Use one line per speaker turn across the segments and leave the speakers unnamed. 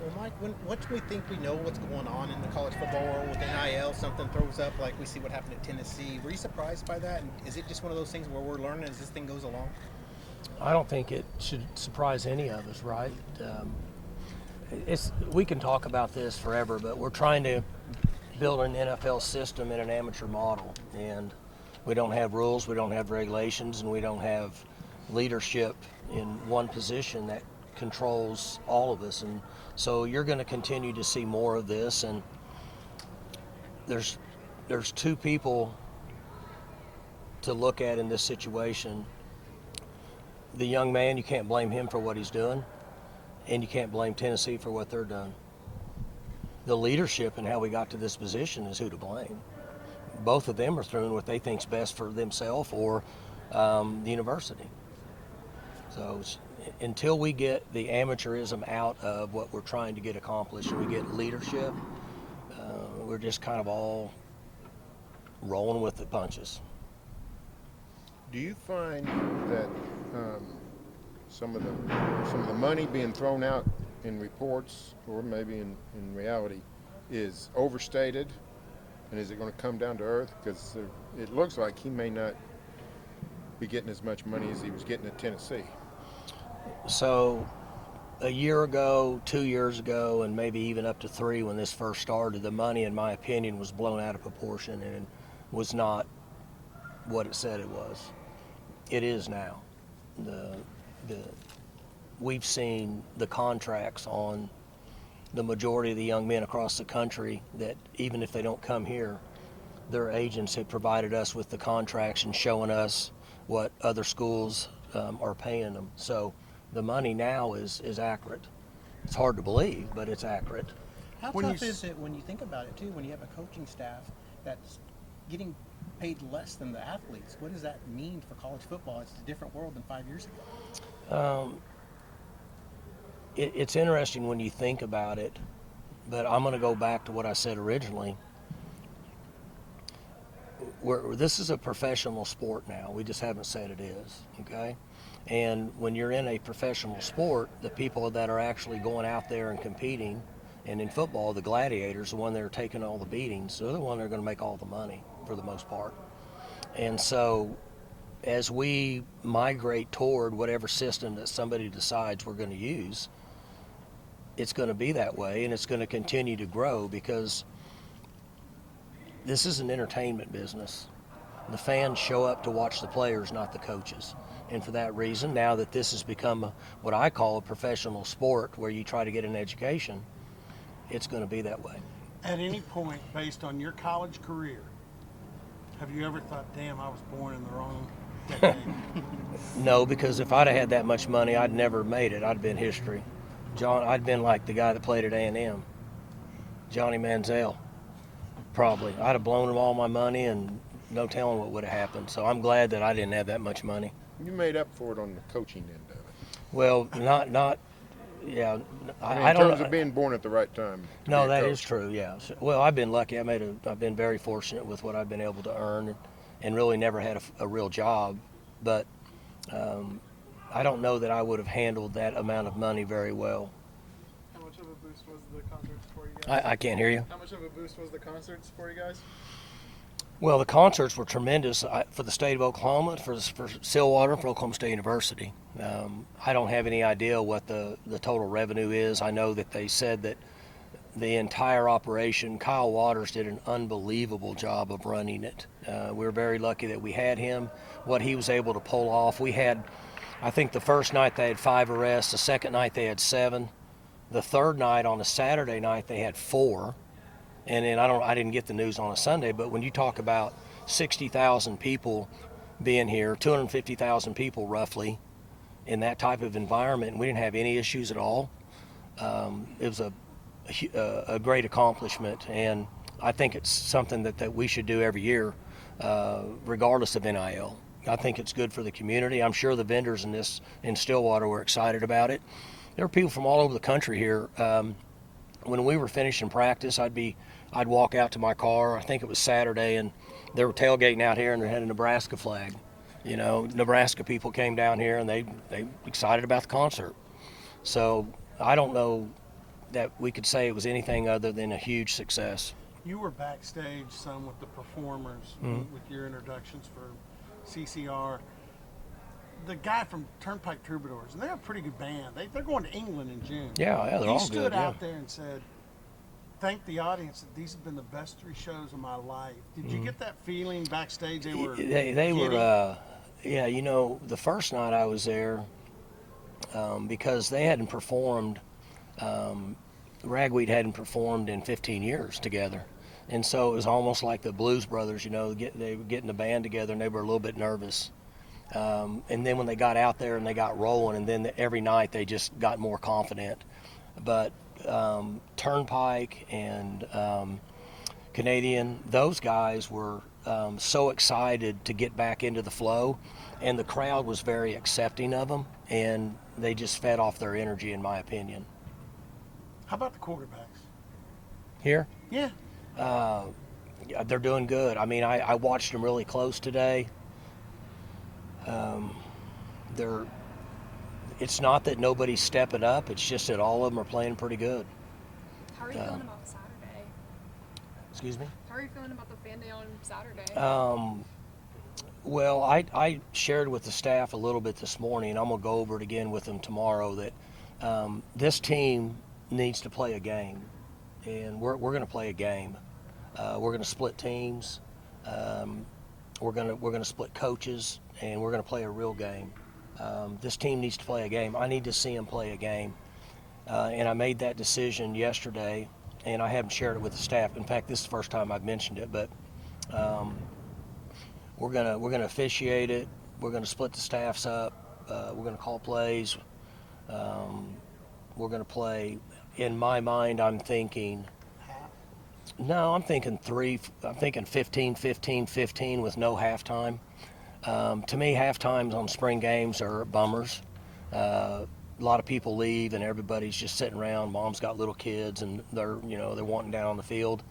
Well, Mike, what do we think we know what's going on in the college football world with NIL? Something throws up like we see what happened at Tennessee. Were you surprised by that? And is it just one of those things where we're learning as this thing goes along?
I don't think it should surprise any of us, right? We can talk about this forever, but we're trying to build an NFL system in an amateur model, and we don't have rules, we don't have regulations, and we don't have leadership in one position that controls all of us. And so you're going to continue to see more of this. And there's two people to look at in this situation. The young man, you can't blame him for what he's doing, and you can't blame Tennessee for what they're doing. The leadership and how we got to this position is who to blame. Both of them are doing what they think's best for themselves or the university. So until we get the amateurism out of what we're trying to get accomplished and we get leadership, we're just kind of all rolling with the punches.
Do you find that some of the money being thrown out in reports or maybe in reality is overstated? And is it going to come down to earth? Because it looks like he may not be getting as much money as he was getting at Tennessee.
So a year ago, 2 years ago, and maybe even up to 3 when this first started, the money, in my opinion, was blown out of proportion and was not what it said it was. It is now. We've seen the contracts on the majority of the young men across the country that even if they don't come here, their agents have provided us with the contracts and showing us what other schools are paying them. So the money now is accurate. It's hard to believe, but it's accurate.
How tough is it when you think about it, too, when you have a coaching staff that's getting paid less than the athletes? What does that mean for college football? It's a different world than 5 years ago.
It's interesting when you think about it, but I'm going to go back to what I said originally. This is a professional sport now. We just haven't said it is, okay? And when you're in a professional sport, the people that are actually going out there and competing, and in football, the gladiators, the one that are taking all the beatings, they're the one that are going to make all the money for the most part. And so as we migrate toward whatever system that somebody decides we're going to use, it's going to be that way, and it's going to continue to grow because this is an entertainment business. The fans show up to watch the players, not the coaches. And for that reason, now that this has become what I call a professional sport where you try to get an education, it's going to be that way.
At any point, based on your college career, have you ever thought, damn, I was born in the wrong decade?
No, because if I'd have had that much money, I'd never made it. I'd have been history. I'd been like the guy that played at A&M, Johnny Manziel, probably. I'd have blown him all my money and no telling what would have happened. So I'm glad that I didn't have that much money.
You made up for it on the coaching end of it.
Well, yeah.
I mean, in terms of being born at the right time.
No, that is true, yeah. Well, I've been lucky. I've been very fortunate with what I've been able to earn and really never had a real job. But I don't know that I would have handled that amount of money very well.
How much of a boost was the concerts for you guys?
I can't hear you.
How much of a boost was the concerts for you guys?
Well, the concerts were tremendous for the state of Oklahoma, for Stillwater, and for Oklahoma State University. I don't have any idea what the total revenue is. I know that they said that the entire operation, Kyle Waters did an unbelievable job of running it. We were very lucky that we had him, what he was able to pull off. We had, I think the first night they had 5 arrests, the second night they had 7. The third night on a Saturday night they had 4. And then I didn't get the news on a Sunday, but when you talk about 60,000 people being here, 250,000 people roughly, in that type of environment, and we didn't have any issues at all, it was a great accomplishment. And I think it's something that we should do every year, regardless of NIL. I think it's good for the community. I'm sure the vendors in Stillwater were excited about it. There were people from all over the country here. When we were finishing practice, I'd walk out to my car. I think it was Saturday, and they were tailgating out here, and they had a Nebraska flag. You know, Nebraska people came down here, and they excited about the concert. So I don't know that we could say it was anything other than a huge success.
You were backstage some with the performers with your introductions for CCR. The guy from Turnpike Troubadours, and they're a pretty good band. They're going to England in June.
Yeah, they're all
He stood
good.
out
Yeah.
there and said, "Thank the audience that these have been the best 3 shows of my life." Did you get that feeling backstage? They were
They were,
giddy?
yeah. You know, the first night I was there, because they hadn't performed. Ragweed hadn't performed in 15 years together, and so it was almost like the Blues Brothers. You know, they were getting the band together, and they were a little bit nervous. And then when they got out there and they got rolling, and then every night they just got more confident. But Turnpike and Canadian, those guys were so excited to get back into the flow, and the crowd was very accepting of them, and they just fed off their energy, in my opinion.
How about the quarterbacks?
Here,
Yeah.
yeah, they're doing good. I mean, I watched them really close today. They're. It's not that nobody's stepping up. It's just that all of them are playing pretty good.
How are you feeling about Saturday?
Excuse me?
How are you feeling about the fan day on Saturday?
Well, I shared with the staff a little bit this morning, and I'm going to go over it again with them tomorrow, that this team needs to play a game, and we're going to play a game. We're going to split teams. We're going to split coaches, and we're going to play a real game. This team needs to play a game. I need to see them play a game, and I made that decision yesterday, and I haven't shared it with the staff. In fact, this is the first time I've mentioned it, but we're gonna officiate it. We're gonna split the staffs up. We're gonna call plays. We're gonna play. In my mind, I'm thinking. No, I'm thinking 15, 15, 15 with no halftime. To me, halftimes on spring games are bummers. A lot of people leave, and everybody's just sitting around. Mom's got little kids, and they're wanting down on the field.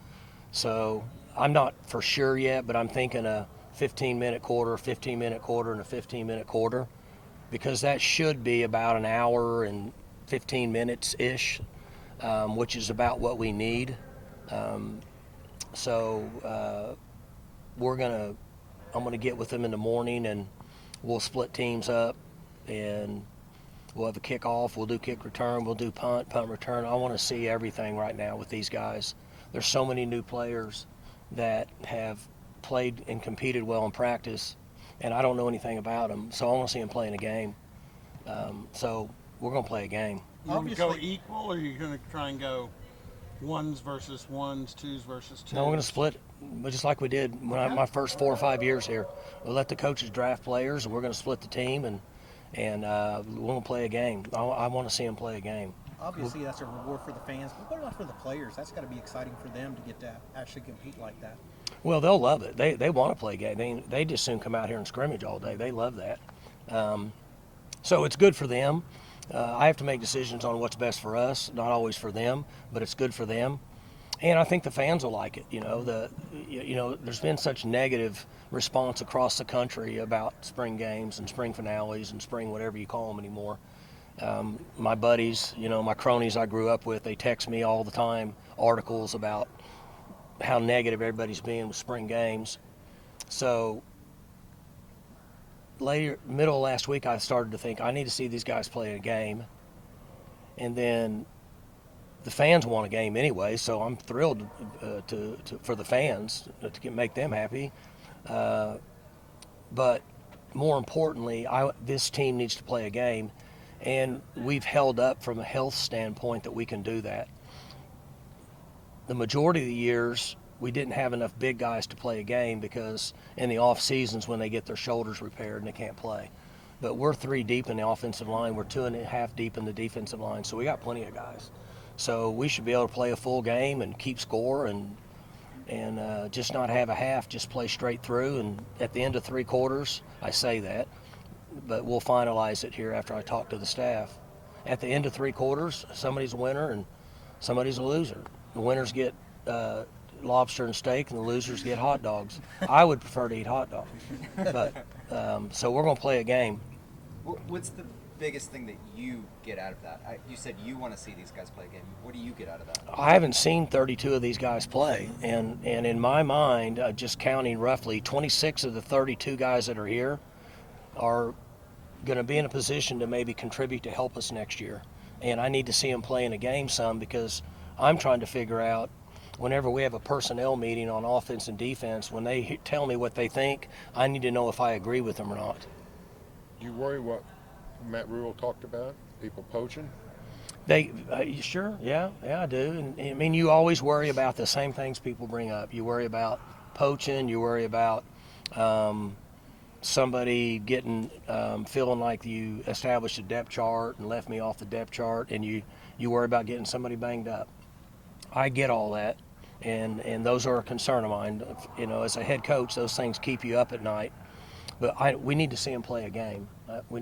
So I'm not for sure yet, but I'm thinking a 15-minute quarter, 15-minute quarter, and a 15-minute quarter, because that should be about an hour and 15 minutes ish, which is about what we need. So I'm gonna get with them in the morning, and we'll split teams up, and we'll have a kickoff. We'll do kick return. We'll do punt return. I want to see everything right now with these guys. There's so many new players that have played and competed well in practice, and I don't know anything about them, so I want to see them playing a game. So we're gonna play a game.
You want to go
Obviously-
equal, or are you going to try and go ones versus ones, twos versus twos?
No, we're going to split, just like we did when my first 4 or 5 years here. We'll let the coaches draft players, and we're going to split the team, and we're going to play a game. I want to see them play a game.
Obviously, that's a reward for the fans, but what about for the players? That's got to be exciting for them to get to actually compete like that.
Well, they'll love it. They want to play a game. They just soon come out here and scrimmage all day. They love that. So it's good for them. I have to make decisions on what's best for us, not always for them, but it's good for them. And I think the fans will like it. There's been such negative response across the country about spring games and spring finales and spring whatever you call them anymore. My buddies, my cronies I grew up with, they text me all the time articles about how negative everybody's being with spring games. So middle of last week, I started to think I need to see these guys play a game, and then the fans want a game anyway, so I'm thrilled for the fans to make them happy. But more importantly, this team needs to play a game, and we've held up from a health standpoint that we can do that. The majority of the years, we didn't have enough big guys to play a game because in the off seasons when they get their shoulders repaired and they can't play. But we're 3 deep in the offensive line. We're 2.5 deep in the defensive line, so we got plenty of guys. So we should be able to play a full game and keep score and just not have a half, just play straight through. And at the end of 3 quarters, I say that, but we'll finalize it here after I talk to the staff. At the end of 3 quarters, somebody's a winner and somebody's a loser. The winners get lobster and steak, and the losers get hot dogs. I would prefer to eat hot dogs, but so we're going to play a game.
What's the biggest thing that you get out of that? You said you want to see these guys play a game. What do you get out of that?
I haven't seen 32 of these guys play, and in my mind, just counting roughly 26 of the 32 guys that are here are going to be in a position to maybe contribute to help us next year. And I need to see them play in a game some, because I'm trying to figure out, whenever we have a personnel meeting on offense and defense, when they tell me what they think, I need to know if I agree with them or not.
Do you worry what Matt Rule talked about? People poaching?
Sure, yeah, I do. And I mean, you always worry about the same things people bring up. You worry about poaching. You worry about somebody getting feeling like you established a depth chart and left me off the depth chart, and you worry about getting somebody banged up. I get all that, and those are a concern of mine. You know, as a head coach, those things keep you up at night. But we need to see them play a game. They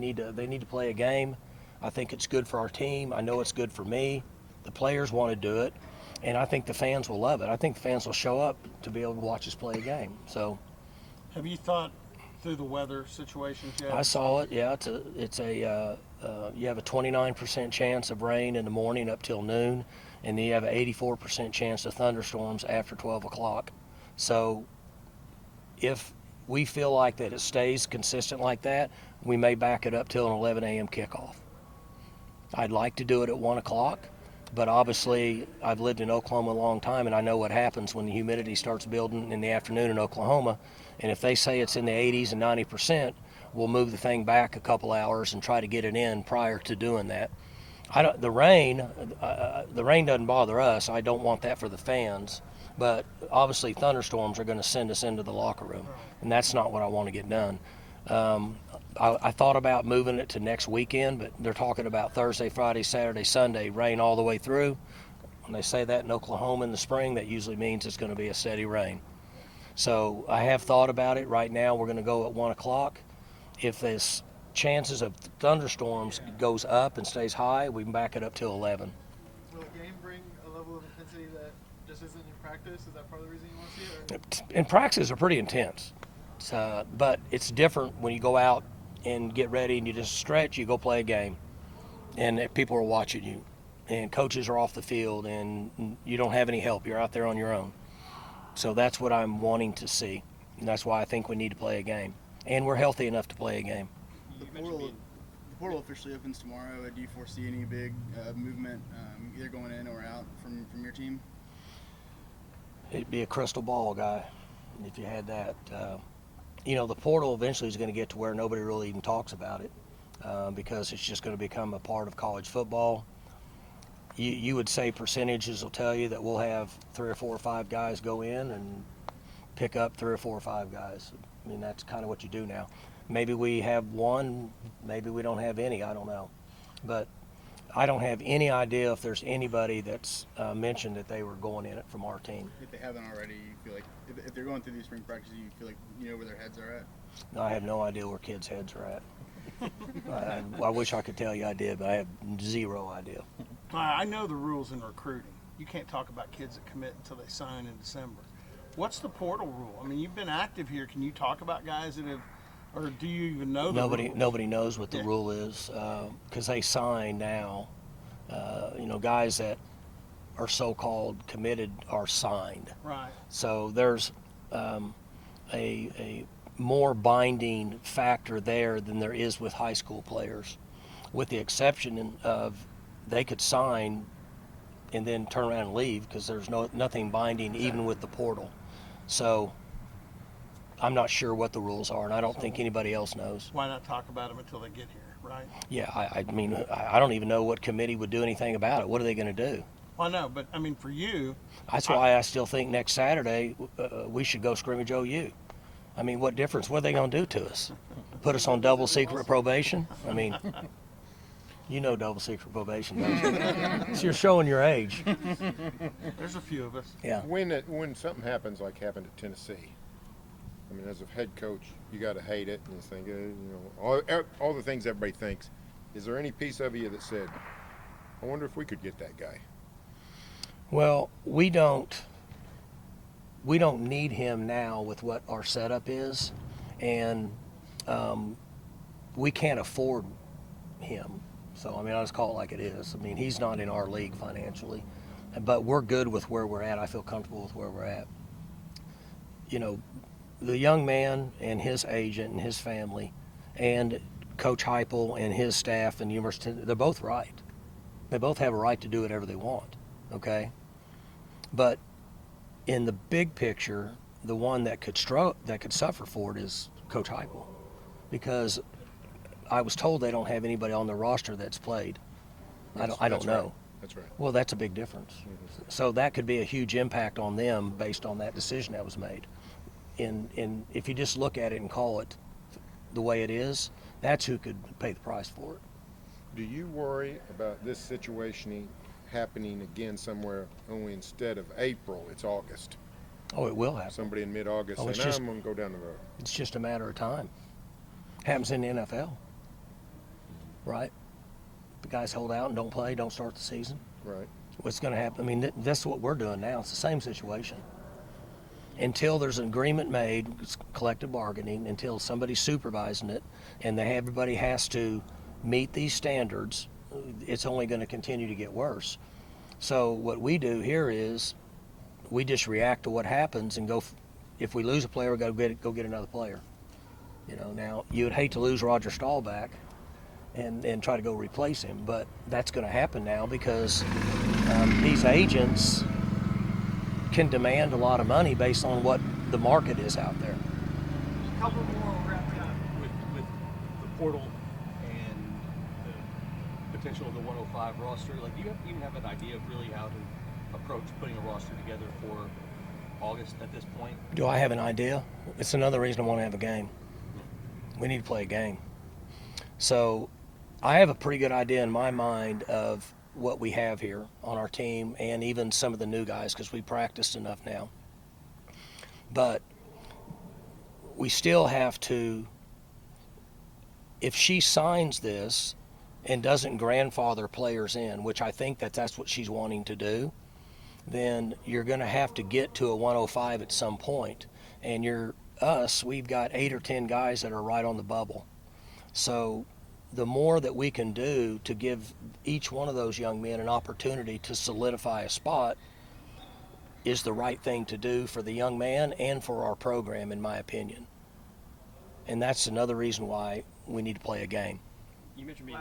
need to play a game. I think it's good for our team. I know it's good for me. The players want to do it, and I think the fans will love it. I think the fans will show up to be able to watch us play a game. So,
Have you thought through the weather situations yet?
I saw it. Yeah, you have a 29% chance of rain in the morning up till noon, and then you have an 84% chance of thunderstorms after 12 o'clock. So, if we feel like that it stays consistent like that, we may back it up till an 11 a.m. kickoff. I'd like to do it at 1 o'clock, but obviously I've lived in Oklahoma a long time, and I know what happens when the humidity starts building in the afternoon in Oklahoma. And if they say it's in the 80s and 90%, we'll move the thing back a couple hours and try to get it in prior to doing that. The rain doesn't bother us. I don't want that for the fans. But obviously thunderstorms are going to send us into the locker room, and that's not what I want to get done. I thought about moving it to next weekend, but they're talking about Thursday, Friday, Saturday, Sunday, rain all the way through. When they say that in Oklahoma in the spring, that usually means it's going to be a steady rain. So I have thought about it. Right now we're going to go at 1 o'clock. If this chances of thunderstorms goes up and stays high, we can back it up till 11.
Will a game bring a level of intensity that just isn't in practice? Is that part of the reason you want to see it? Or?
And practices are pretty intense. But it's different when you go out and get ready and you just stretch, you go play a game, and people are watching you, and coaches are off the field, and you don't have any help. You're out there on your own. So that's what I'm wanting to see, and that's why I think we need to play a game, and we're healthy enough to play a game.
The portal officially opens tomorrow. Do you foresee any big movement, either going in or out from your team?
It'd be a crystal ball, guy, if you had that. The portal eventually is going to get to where nobody really even talks about it, because it's just going to become a part of college football. You would say percentages will tell you that we'll have 3 or 4 or 5 guys go in and pick up 3 or 4 or 5 guys. I mean, that's kind of what you do now. Maybe we have one, maybe we don't have any, I don't know. But I don't have any idea if there's anybody that's mentioned that they were going in it from our team.
If they haven't already, you feel like if they're going through these spring practices, you feel like you know where their heads are at?
I have no idea where kids' heads are at. I wish I could tell you I did, but I have zero idea.
I know the rules in recruiting. You can't talk about kids that commit until they sign in December. What's the portal rule? I mean, you've been active here. Can you talk about guys that have, or do you even know the rules?
Nobody knows what the rule is, because they sign now. Guys that are so-called committed are signed.
Right.
So there's a more binding factor there than there is with high school players, with the exception of they could sign and then turn around and leave, because there's nothing binding even with the portal. So I'm not sure what the rules are, and I don't think anybody else knows.
Why not talk about them until they get here, right?
Yeah, I mean, I don't even know what committee would do anything about it. What are they going to do?
Well, I know, but I mean, for you.
That's why I still think next Saturday we should go scrimmage OU. I mean, what difference? What are they going to do to us? Put us on double secret probation? I mean, you know double secret probation, don't you? So you're showing your age.
There's a few of us.
Yeah.
When something happens like happened at Tennessee, I mean, as a head coach, you got to hate it and think, all the things everybody thinks. Is there any piece of you that said, I wonder if we could get that guy?
Well, we don't need him now with what our setup is, and we can't afford him. So, I mean, I just call it like it is. I mean, he's not in our league financially, but we're good with where we're at. I feel comfortable with where we're at. You know, the young man and his agent and his family and Coach Heupel and his staff and the university, they're both right. They both have a right to do whatever they want, okay? But in the big picture, the one that could suffer for it is Coach Heupel, because I was told they don't have anybody on the roster that's played. I don't know.
Right. That's right.
Well, that's a big difference. So that could be a huge impact on them based on that decision that was made. And if you just look at it and call it the way it is, that's who could pay the price for it.
Do you worry about this situation happening again somewhere only instead of April, it's August?
Oh, it will happen.
Somebody in mid-August saying, I'm going to go down the road.
It's just a matter of time. Happens in the NFL, right? The guys hold out and don't play, don't start the season.
Right.
What's going to happen? I mean, that's what we're doing now. It's the same situation. Until there's an agreement made, it's collective bargaining, until somebody's supervising it, and everybody has to meet these standards, it's only going to continue to get worse. So what we do here is we just react to what happens and go. If we lose a player, we go get another player. You know, now you would hate to lose Roger Staubach and try to go replace him, but that's going to happen now because these agents can demand a lot of money based on what the market is out there.
A couple more wrapped up with the portal and the potential of the 105 roster. Like, do you even have an idea of really how to approach putting a roster together for August at this point?
Do I have an idea? It's another reason I want to have a game. We need to play a game. So I have a pretty good idea in my mind of what we have here on our team and even some of the new guys because we practiced enough now. But we still have to, if she signs this and doesn't grandfather players in, which I think that's what she's wanting to do, then you're going to have to get to a 105 at some point. And we've got 8 or 10 guys that are right on the bubble. So the more that we can do to give each one of those young men an opportunity to solidify a spot is the right thing to do for the young man and for our program, in my opinion. And that's another reason why we need to play a game.
You mentioned being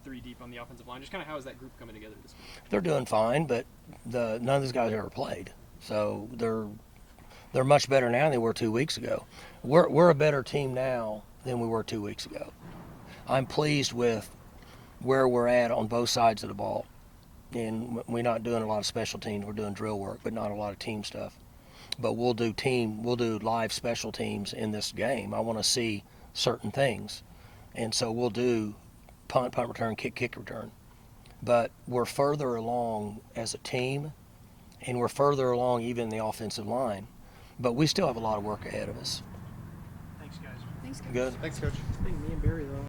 3 deep on the offensive line. Just kind of how is that group coming together this week?
They're doing fine, but none of these guys ever played. So they're much better now than they were 2 weeks ago. We're a better team now than we were 2 weeks ago. I'm pleased with where we're at on both sides of the ball. And we're not doing a lot of special teams. We're doing drill work, but not a lot of team stuff. But we'll do live special teams in this game. I want to see certain things. And so we'll do punt return, kick return. But we're further along as a team, and we're further along even in the offensive line. But we still have a lot of work ahead of us.
Thanks, guys.
Thanks, Coach.
Good.
Thanks, Coach.
I think me and Barry, though.